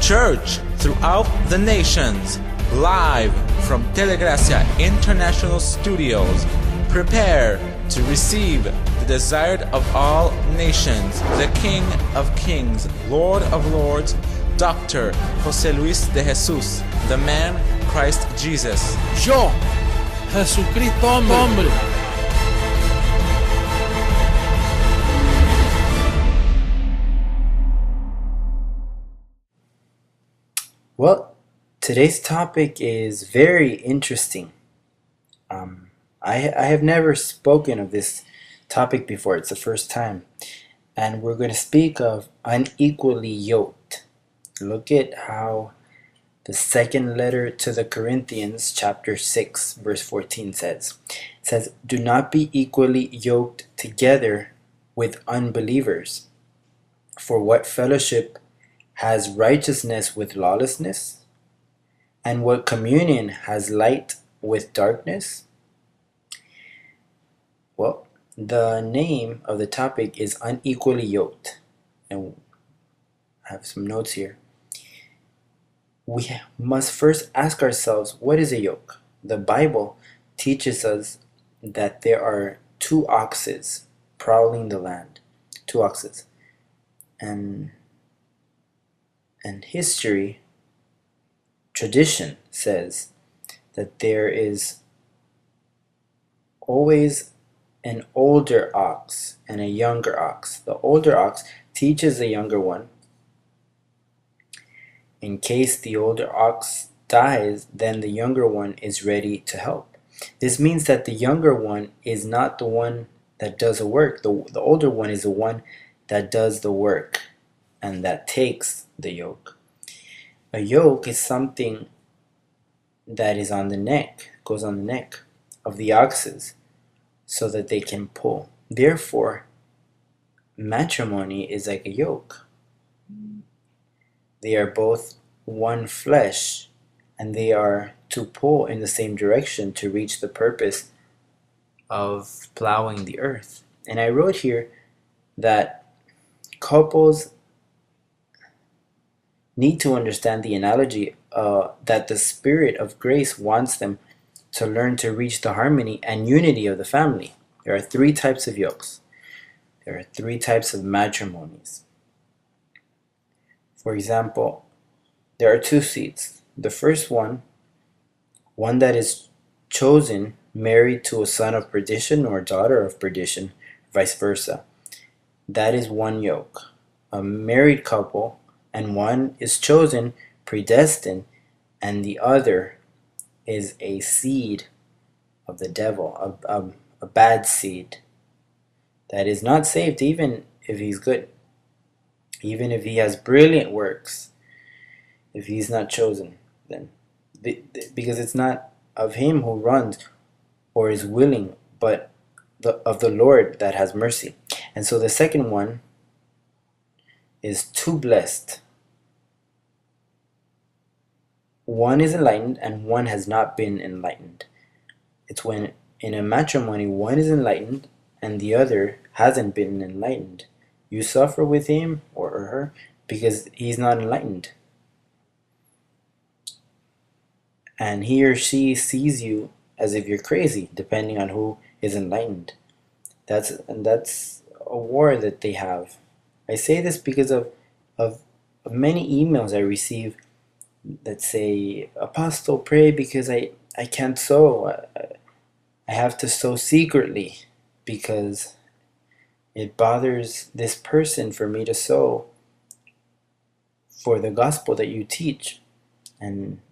church throughout the nations, live from Telegracia International Studios. Prepare to receive the desired of all nations, the King of Kings, Lord of Lords, Dr. José Luis de Jesús, the man Christ Jesus. Yo, Jesucristo hombre. Well, today's topic is very interesting. I have never spoken of this topic before. It's the first time. And we're going to speak of unequally yoked. Look at how the second letter to the Corinthians, chapter 6, verse 14 says. It says, "Do not be equally yoked together with unbelievers. For what fellowship has righteousness with lawlessness? And what communion has light with darkness?" Well, the name of the topic is Unequally Yoked. And I have some notes here. We must first ask ourselves, what is a yoke? The Bible teaches us that there are two oxes prowling the land. Two oxes. And history, tradition says that there is always an older ox and a younger ox. The older ox teaches the younger one. In case the older ox dies, then the younger one is ready to help. This means that the younger one is not the one that does the work. The older one is the one that does the work and that takes the yoke. A yoke is something that is on the neck, goes on the neck of the oxes so that they can pull. Therefore, matrimony is like a yoke. They are both one flesh, and they are to pull in the same direction to reach the purpose of plowing the earth. And I wrote here that couples need to understand the analogy that the Spirit of grace wants them to learn to reach the harmony and unity of the family. There are three types of yokes. There are three types of matrimonies. For example, there are two seeds. The first one that is chosen, married to a son of perdition or daughter of perdition, vice versa. That is one yoke. A married couple, and one is chosen, predestined, and the other is a seed of the devil, a bad seed that is not saved even if he's good, even if he has brilliant works. If he's not chosen, then because it's not of him who runs or is willing, but of the Lord that has mercy. And so the second one is too blessed. One is enlightened and one has not been enlightened. It's when in a matrimony one is enlightened and the other hasn't been enlightened. You suffer with him or her because he's not enlightened. And he or she sees you as if you're crazy, depending on who is enlightened. That's a war that they have. I say this because of many emails I receive that say, "Apostle, pray because I can't sow. I have to sow secretly because it bothers this person for me to sow for the gospel that you teach, and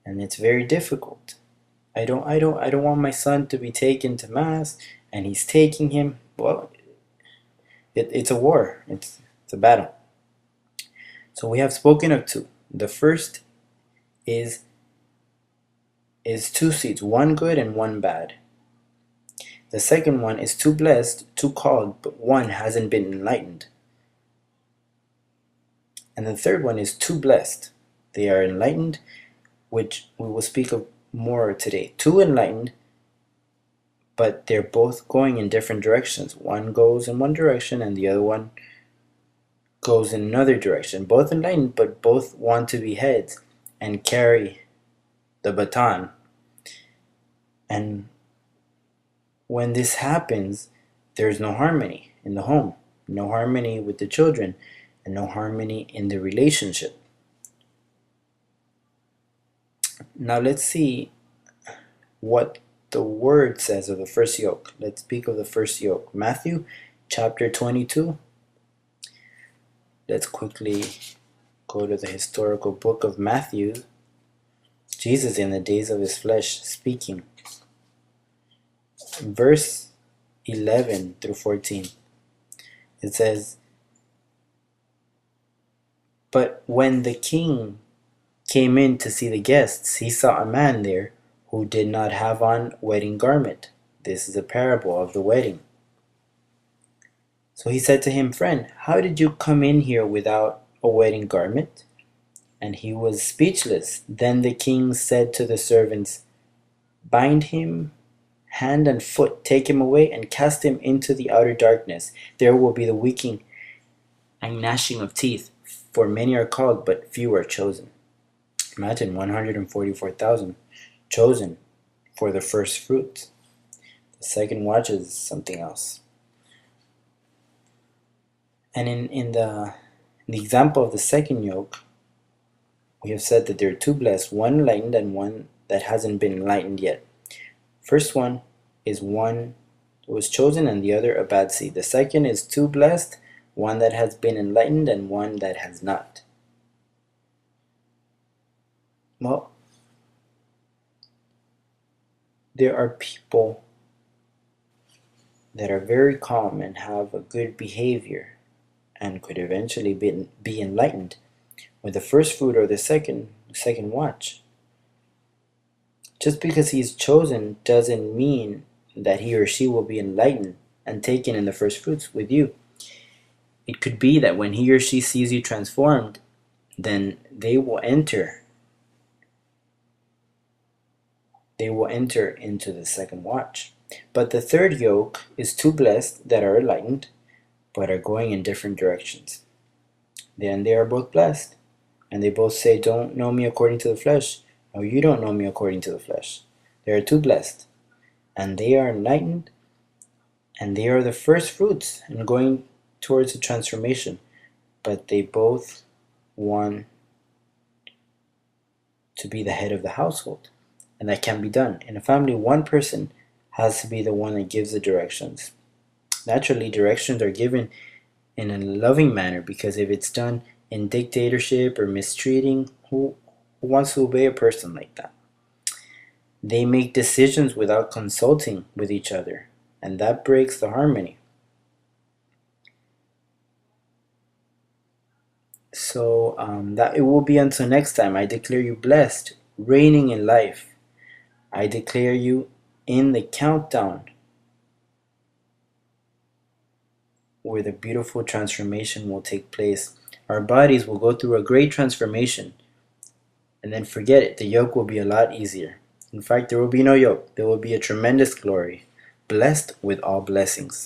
it's very difficult. I don't want my son to be taken to mass, and he's taking him." Well, it's a war. It's a battle. So we have spoken of two. The first is two seeds, one good and one bad. The second one is two blessed, two called, but one hasn't been enlightened. And the third one is two blessed. They are enlightened, which we will speak of more today. Two enlightened, but they're both going in different directions. One goes in one direction and the other one goes in another direction. Both enlightened, but both want to be heads and carry the baton. And when this happens, there's no harmony in the home, no harmony with the children, and no harmony in the relationship. Now let's see what the word says of the first yoke. Let's speak of the first yoke. Matthew chapter 22. Let's quickly go to the historical book of Matthew. Jesus in the days of his flesh speaking. Verse 11 through 14. It says, "But when the king came in to see the guests, he saw a man there who did not have on wedding garment." This is a parable of the wedding. "So he said to him, 'Friend, how did you come in here without a wedding garment?' And he was speechless. Then the king said to the servants, 'Bind him hand and foot, take him away, and cast him into the outer darkness. There will be the weeping and gnashing of teeth, for many are called, but few are chosen.'" Imagine 144,000 chosen for the first fruit. The second watch is something else. And in the example of the second yoke, we have said that there are two blessed, one enlightened and one that hasn't been enlightened yet. First one is one who was chosen and the other a bad seed. The second is two blessed, one that has been enlightened and one that has not. Well, there are people that are very calm and have a good behavior and could eventually be enlightened with the first fruit or the second watch. Just because he's chosen doesn't mean that he or she will be enlightened and taken in the first fruits with you. It could be that when he or she sees you transformed, then they will enter into the second watch. But the third yoke is two blessed that are enlightened but are going in different directions. Then they are both blessed, and they both say, "Don't know me according to the flesh. No, you don't know me according to the flesh." There are two blessed, and they are enlightened, and they are the first fruits and going towards a transformation, but they both want to be the head of the household, and that can be done. In a family, one person has to be the one that gives the directions. Naturally, directions are given in a loving manner, because if it's done in dictatorship or mistreating, who wants to obey a person like that? They make decisions without consulting with each other, and that breaks the harmony. So that it will be until next time. I declare you blessed, reigning in life. I declare you in the countdown where the beautiful transformation will take place. Our bodies will go through a great transformation, and then forget it. The yoke will be a lot easier. In fact, there will be no yoke. There will be a tremendous glory, blessed with all blessings.